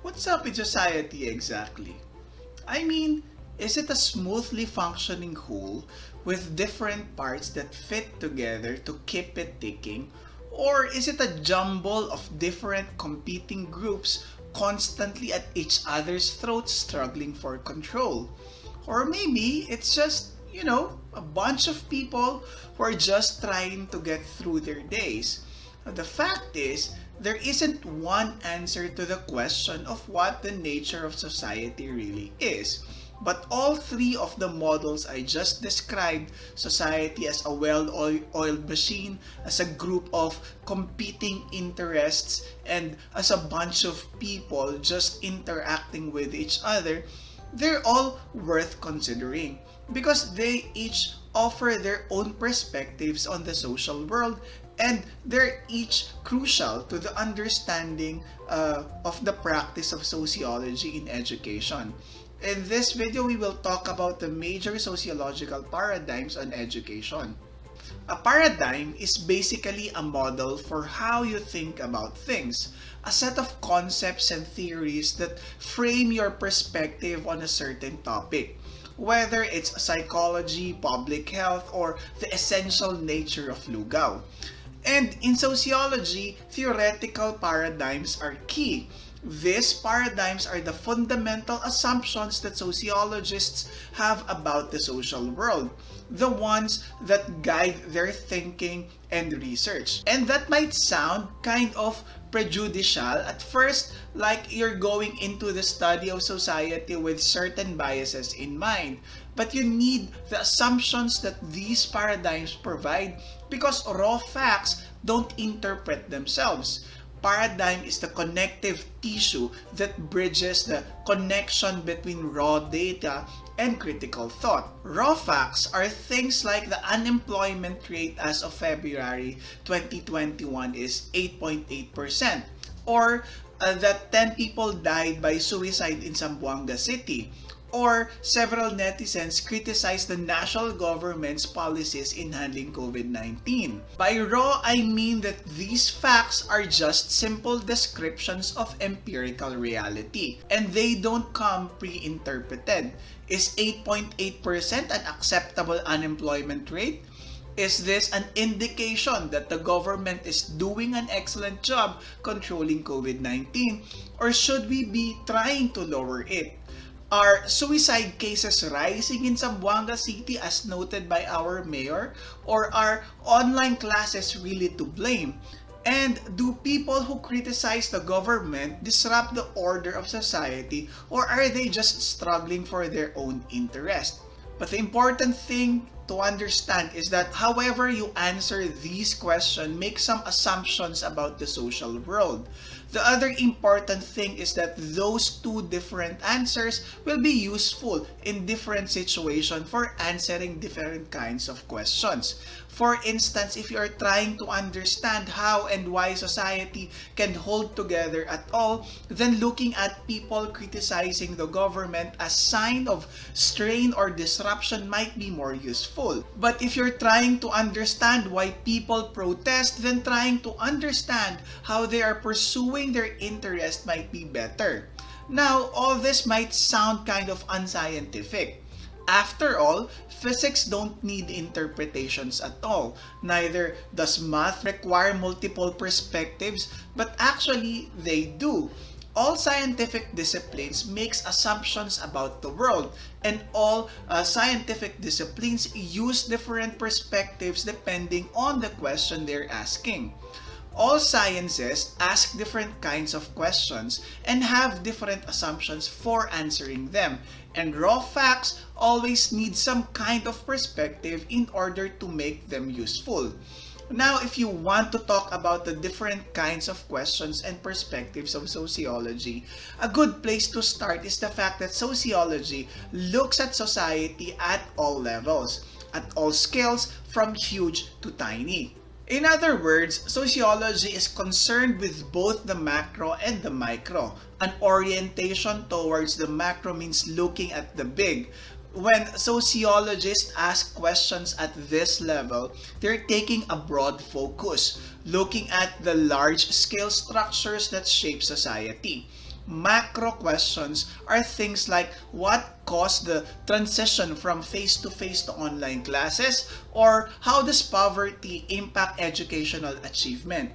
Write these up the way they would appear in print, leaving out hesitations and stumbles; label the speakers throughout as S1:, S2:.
S1: What's up with society exactly? I mean, is it a smoothly functioning whole with different parts that fit together to keep it ticking? Or is it a jumble of different competing groups constantly at each other's throats struggling for control? Or maybe it's just, a bunch of people who are just trying to get through their days. The fact is, there isn't one answer to the question of what the nature of society really is. But all three of the models I just described, society as a well-oiled machine, as a group of competing interests, and as a bunch of people just interacting with each other, they're all worth considering because they each offer their own perspectives on the social world, and they're each crucial to the understanding of the practice of sociology in education. In this video, we will talk about the major sociological paradigms on education. A paradigm is basically a model for how you think about things, a set of concepts and theories that frame your perspective on a certain topic, whether it's psychology, public health, or the essential nature of lugaw. And in sociology, theoretical paradigms are key. These paradigms are the fundamental assumptions that sociologists have about the social world, the ones that guide their thinking and research. And that might sound kind of prejudicial at first, like you're going into the study of society with certain biases in mind. But you need the assumptions that these paradigms provide because raw facts don't interpret themselves. Paradigm is the connective tissue that bridges the connection between raw data and critical thought. Raw facts are things like the unemployment rate as of February 2021 is 8.8%, or that 10 people died by suicide in Zamboanga City, or several netizens criticized the national government's policies in handling COVID-19. By raw, I mean that these facts are just simple descriptions of empirical reality, and they don't come pre-interpreted. Is 8.8% an acceptable unemployment rate? Is this an indication that the government is doing an excellent job controlling COVID-19, or should we be trying to lower it? Are suicide cases rising in Zamboanga City as noted by our mayor? Or are online classes really to blame? And do people who criticize the government disrupt the order of society, or are they just struggling for their own interest? But the important thing to understand is that however you answer these questions, make some assumptions about the social world. The other important thing is that those two different answers will be useful in different situations for answering different kinds of questions. For instance, if you are trying to understand how and why society can hold together at all, then looking at people criticizing the government as sign of strain or disruption might be more useful. But if you're trying to understand why people protest, then trying to understand how they are pursuing their interest might be better. Now, all this might sound kind of unscientific. After all, physics don't need interpretations at all. Neither does math require multiple perspectives, but actually they do. All scientific disciplines makes assumptions about the world, and all scientific disciplines use different perspectives depending on the question they're asking. All sciences ask different kinds of questions and have different assumptions for answering them, and raw facts always need some kind of perspective in order to make them useful. Now, if you want to talk about the different kinds of questions and perspectives of sociology, a good place to start is the fact that sociology looks at society at all levels, at all scales, from huge to tiny. In other words, sociology is concerned with both the macro and the micro. An orientation towards the macro means looking at the big. When sociologists ask questions at this level, they're taking a broad focus, looking at the large-scale structures that shape society. Macro questions are things like what caused the transition from face-to-face to online classes, or how does poverty impact educational achievement?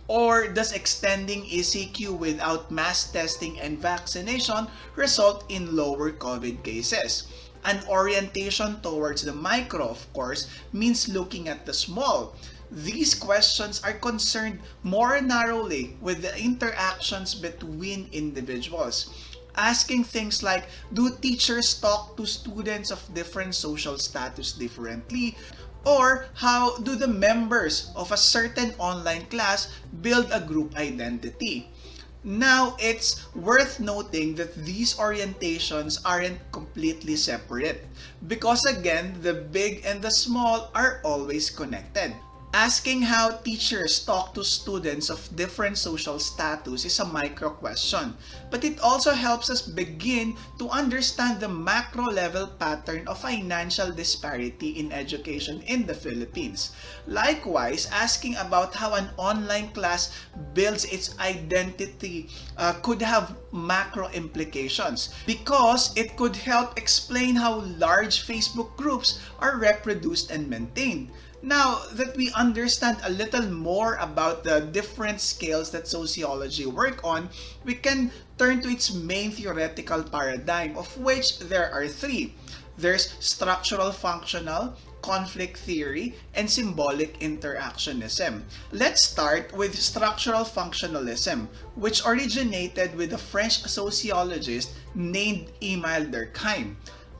S1: Or does extending ECQ without mass testing and vaccination result in lower COVID cases? An orientation towards the micro, of course, means looking at the small. These questions are concerned more narrowly with the interactions between individuals. Asking things like, do teachers talk to students of different social status differently? Or how do the members of a certain online class build a group identity? Now, it's worth noting that these orientations aren't completely separate, because again, the big and the small are always connected. Asking how teachers talk to students of different social status is a micro question, but it also helps us begin to understand the macro level pattern of financial disparity in education in the Philippines. Likewise, asking about how an online class builds its identity could have macro implications, because it could help explain how large Facebook groups are reproduced and maintained. Now that we understand a little more about the different scales that sociology work on, we can turn to its main theoretical paradigm, of which there are three. There's structural functional, conflict theory, and symbolic interactionism. Let's start with structural functionalism, which originated with a French sociologist named Emile Durkheim.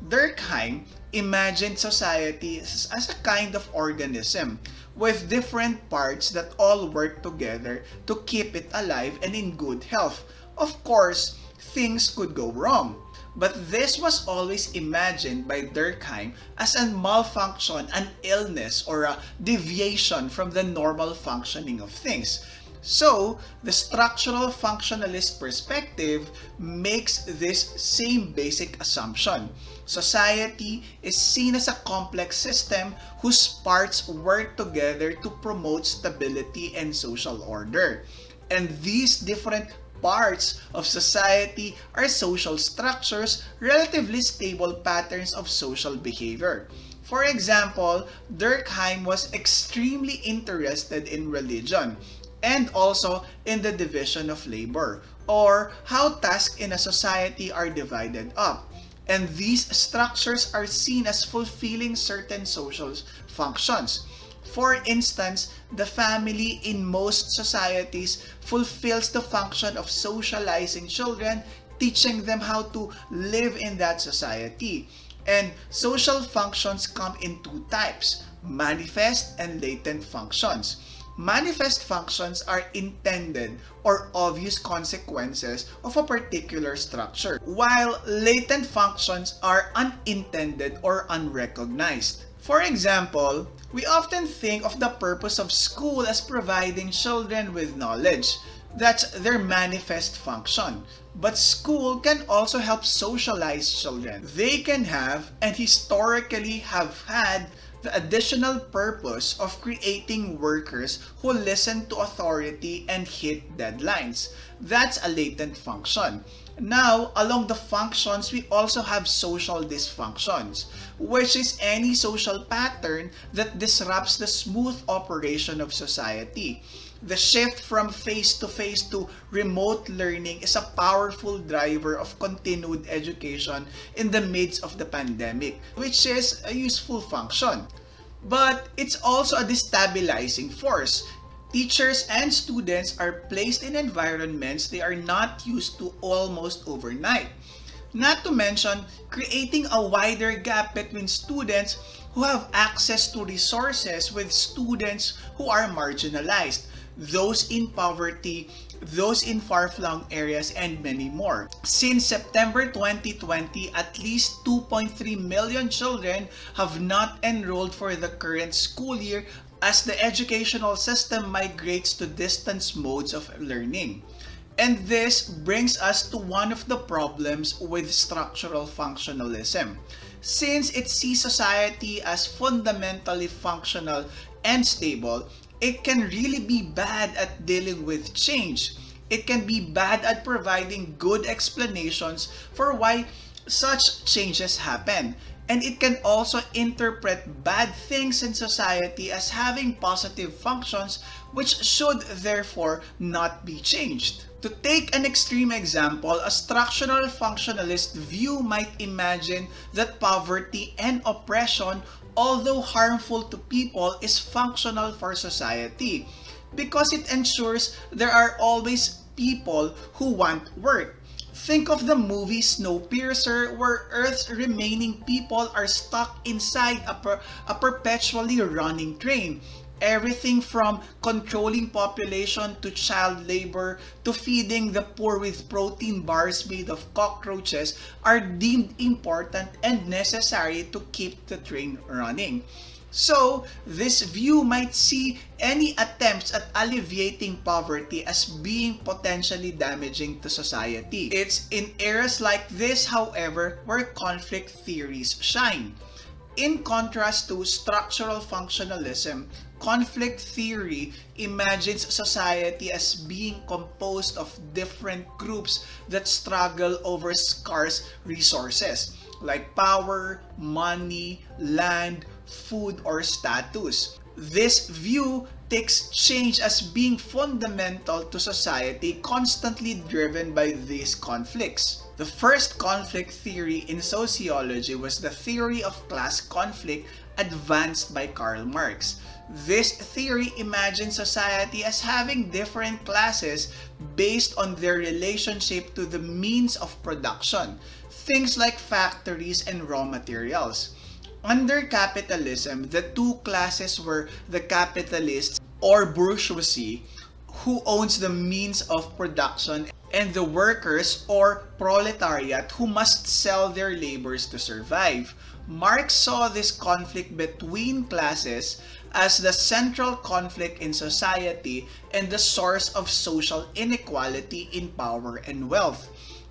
S1: Durkheim imagined society as a kind of organism with different parts that all work together to keep it alive and in good health. Of course, things could go wrong, but this was always imagined by Durkheim as a malfunction, an illness, or a deviation from the normal functioning of things. So, the structural functionalist perspective makes this same basic assumption. Society is seen as a complex system whose parts work together to promote stability and social order. And these different parts of society are social structures, relatively stable patterns of social behavior. For example, Durkheim was extremely interested in religion, and also in the division of labor, or how tasks in a society are divided up. And these structures are seen as fulfilling certain social functions. For instance, the family in most societies fulfills the function of socializing children, teaching them how to live in that society. And social functions come in two types: manifest and latent functions. Manifest functions are intended or obvious consequences of a particular structure, while latent functions are unintended or unrecognized. For example, we often think of the purpose of school as providing children with knowledge. That's their manifest function. But school can also help socialize children. They can have, and historically have had, the additional purpose of creating workers who listen to authority and hit deadlines. That's a latent function. Now, along the functions, we also have social dysfunctions, which is any social pattern that disrupts the smooth operation of society. The shift from face-to-face to remote learning is a powerful driver of continued education in the midst of the pandemic, which is a useful function. But it's also a destabilizing force. Teachers and students are placed in environments they are not used to almost overnight. Not to mention creating a wider gap between students who have access to resources with students who are marginalized, those in poverty, those in far-flung areas, and many more. Since September 2020, at least 2.3 million children have not enrolled for the current school year as the educational system migrates to distance modes of learning. And this brings us to one of the problems with structural functionalism. Since it sees society as fundamentally functional and stable, it can really be bad at dealing with change. It can be bad at providing good explanations for why such changes happen. And it can also interpret bad things in society as having positive functions which should therefore not be changed. To take an extreme example, a structural functionalist view might imagine that poverty and oppression, although harmful to people, is functional for society because it ensures there are always people who want work. Think of the movie Snowpiercer, where Earth's remaining people are stuck inside a perpetually running train. Everything from controlling population to child labor to feeding the poor with protein bars made of cockroaches are deemed important and necessary to keep the train running. So, this view might see any attempts at alleviating poverty as being potentially damaging to society. It's in eras like this, however, where conflict theories shine. In contrast to structural functionalism, conflict theory imagines society as being composed of different groups that struggle over scarce resources like power, money, land, food, or status. This view takes change as being fundamental to society, constantly driven by these conflicts. The first conflict theory in sociology was the theory of class conflict advanced by Karl Marx. This theory imagines society as having different classes based on their relationship to the means of production, things like factories and raw materials. Under capitalism, the two classes were the capitalists or bourgeoisie, who owns the means of production, and the workers or proletariat, who must sell their labors to survive. Marx saw this conflict between classes as the central conflict in society and the source of social inequality in power and wealth.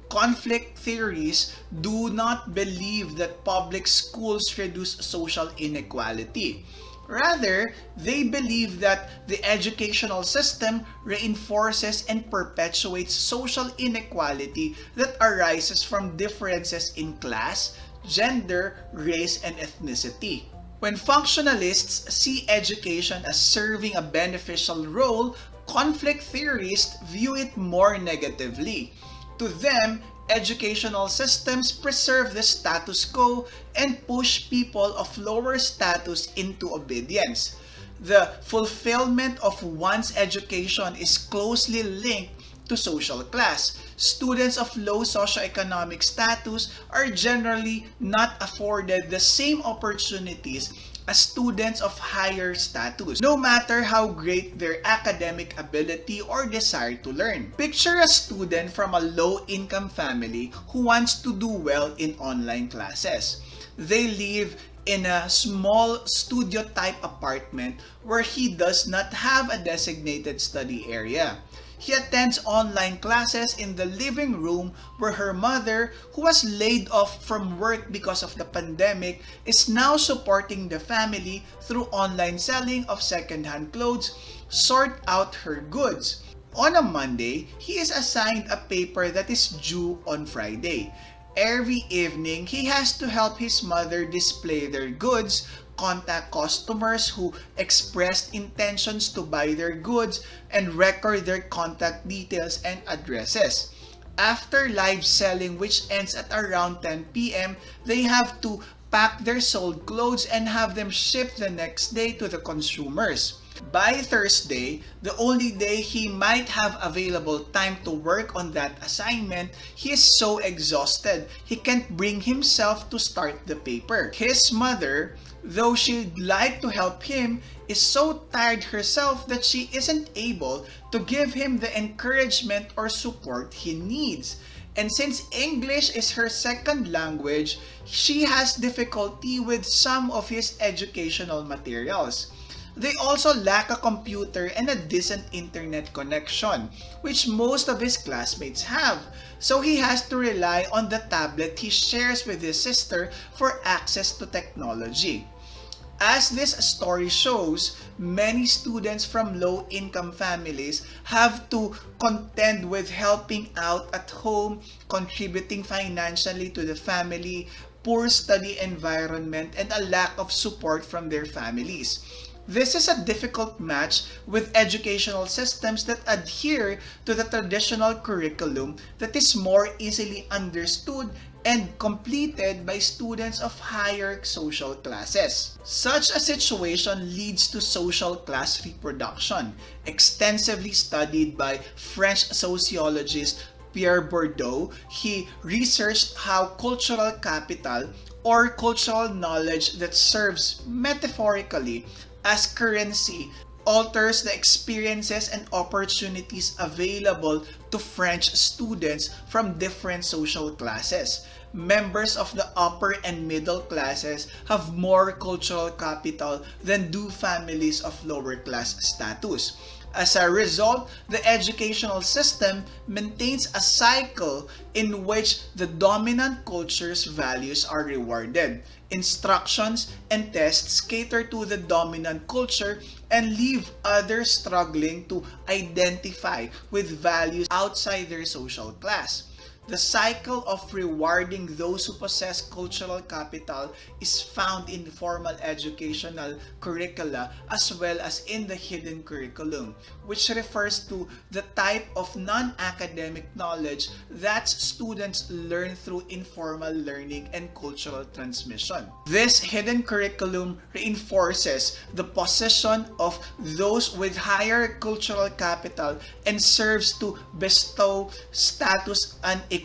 S1: Conflict theories do not believe that public schools reduce social inequality. Rather, they believe that the educational system reinforces and perpetuates social inequality that arises from differences in class, gender, race, and ethnicity. When functionalists see education as serving a beneficial role, conflict theorists view it more negatively. To them, educational systems preserve the status quo and push people of lower status into obedience. The fulfillment of one's education is closely linked to social class. Students of low socioeconomic status are generally not afforded the same opportunities as students of higher status, no matter how great their academic ability or desire to learn. Picture a student from a low-income family who wants to do well in online classes. They live in a small studio-type apartment where he does not have a designated study area. He attends online classes in the living room where her mother, who was laid off from work because of the pandemic, is now supporting the family through online selling of second-hand clothes, sort out her goods. On a Monday, he is assigned a paper that is due on Friday. Every evening, he has to help his mother display their goods, contact customers who expressed intentions to buy their goods, and record their contact details and addresses. After live selling, which ends at around 10 p.m., they have to pack their sold clothes and have them shipped the next day to the consumers. By Thursday, the only day he might have available time to work on that assignment, he is so exhausted he can't bring himself to start the paper. His mother, though she'd like to help him, is so tired herself that she isn't able to give him the encouragement or support he needs. And since English is her second language, she has difficulty with some of his educational materials. They also lack a computer and a decent internet connection, which most of his classmates have. So he has to rely on the tablet he shares with his sister for access to technology. As this story shows, many students from low-income families have to contend with helping out at home, contributing financially to the family, poor study environment, and a lack of support from their families. This is a difficult match with educational systems that adhere to the traditional curriculum that is more easily understood and completed by students of higher social classes. Such a situation leads to social class reproduction, extensively studied by French sociologist Pierre Bourdieu. He researched how cultural capital, or cultural knowledge that serves metaphorically as currency, alters the experiences and opportunities available to French students from different social classes. Members of the upper and middle classes have more cultural capital than do families of lower class status. As a result, the educational system maintains a cycle in which the dominant culture's values are rewarded. Instructions and tests cater to the dominant culture and leave others struggling to identify with values outside their social class. The cycle of rewarding those who possess cultural capital is found in formal educational curricula as well as in the hidden curriculum, which refers to the type of non-academic knowledge that students learn through informal learning and cultural transmission. This hidden curriculum reinforces the position of those with higher cultural capital and serves to bestow status unequally.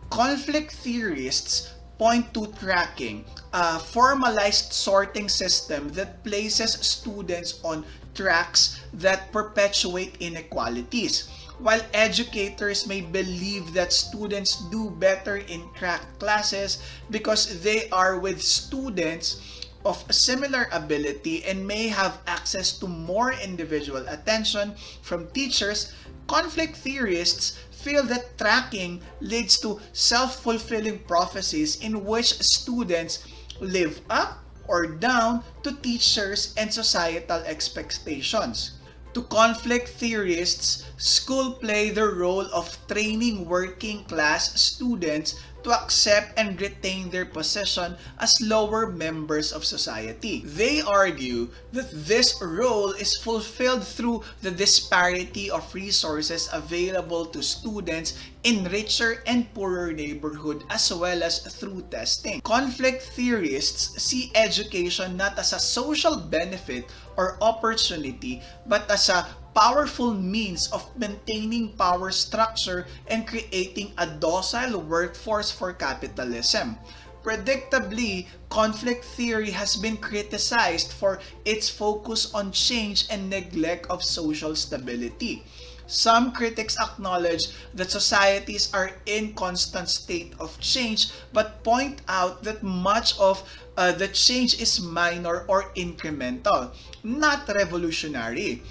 S1: Conflict theorists point to tracking, a formalized sorting system that places students on tracks that perpetuate inequalities. While educators may believe that students do better in track classes because they are with students of similar ability and may have access to more individual attention from teachers, conflict theorists feel that tracking leads to self-fulfilling prophecies in which students live up or down to teachers and societal expectations. To conflict theorists, school play the role of training working class students to accept and retain their position as lower members of society. They argue that this role is fulfilled through the disparity of resources available to students in richer and poorer neighborhoods as well as through testing. Conflict theorists see education not as a social benefit or opportunity but as a powerful means of maintaining power structure and creating a docile workforce for capitalism. Predictably, conflict theory has been criticized for its focus on change and neglect of social stability. Some critics acknowledge that societies are in constant state of change but point out that much of the change is minor or incremental, not revolutionary.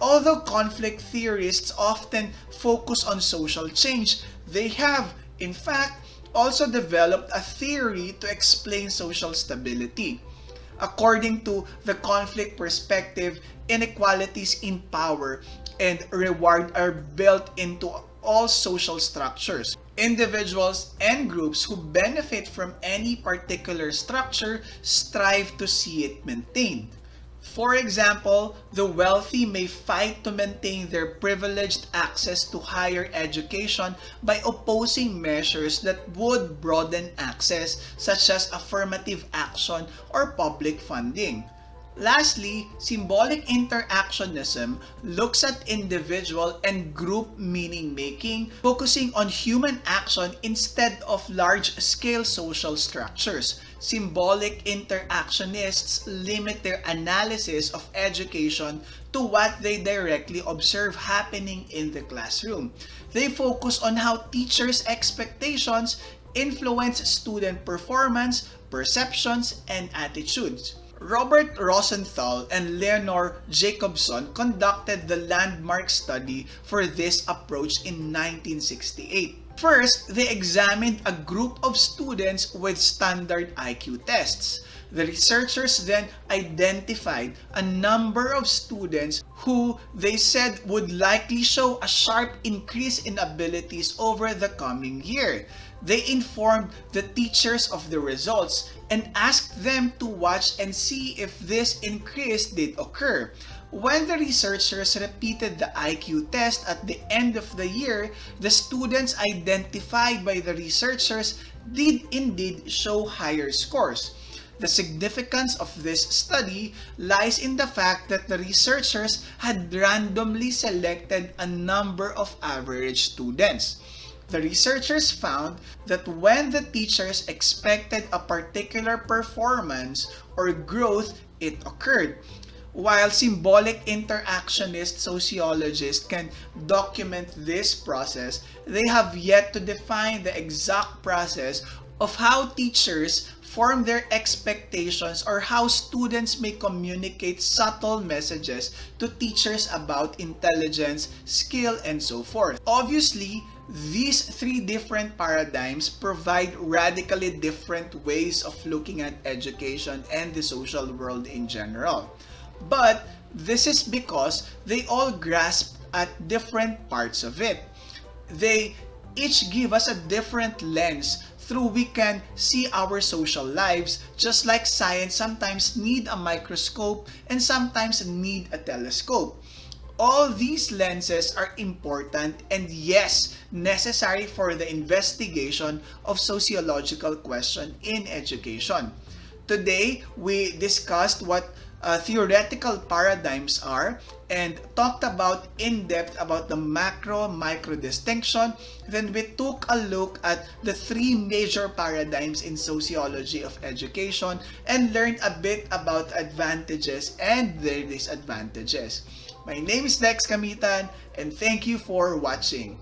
S1: Although conflict theorists often focus on social change, they have, in fact, also developed a theory to explain social stability. According to the conflict perspective, inequalities in power and reward are built into all social structures. Individuals and groups who benefit from any particular structure strive to see it maintained. For example, the wealthy may fight to maintain their privileged access to higher education by opposing measures that would broaden access, such as affirmative action or public funding. Lastly, symbolic interactionism looks at individual and group meaning-making, focusing on human action instead of large-scale social structures. Symbolic interactionists limit their analysis of education to what they directly observe happening in the classroom. They focus on how teachers' expectations influence student performance, perceptions, and attitudes. Robert Rosenthal and Leonore Jacobson conducted the landmark study for this approach in 1968. First, they examined a group of students with standard IQ tests. The researchers then identified a number of students who they said would likely show a sharp increase in abilities over the coming year. They informed the teachers of the results and asked them to watch and see if this increase did occur. When the researchers repeated the IQ test at the end of the year, the students identified by the researchers did indeed show higher scores. The significance of this study lies in the fact that the researchers had randomly selected a number of average students. The researchers found that when the teachers expected a particular performance or growth, it occurred. While symbolic interactionist sociologists can document this process, they have yet to define the exact process of how teachers form their expectations or how students may communicate subtle messages to teachers about intelligence, skill, and so forth. Obviously, these three different paradigms provide radically different ways of looking at education and the social world in general. But this is because they all grasp at different parts of it. They each give us a different lens through we can see our social lives, just like science sometimes need a microscope and sometimes need a telescope. All these lenses are important and yes, necessary for the investigation of sociological questions in education. Today, we discussed what theoretical paradigms are and talked about in depth about the macro-micro distinction. Then we took a look at the three major paradigms in sociology of education and learned a bit about advantages and their disadvantages. My name is Lex Kamitan and thank you for watching.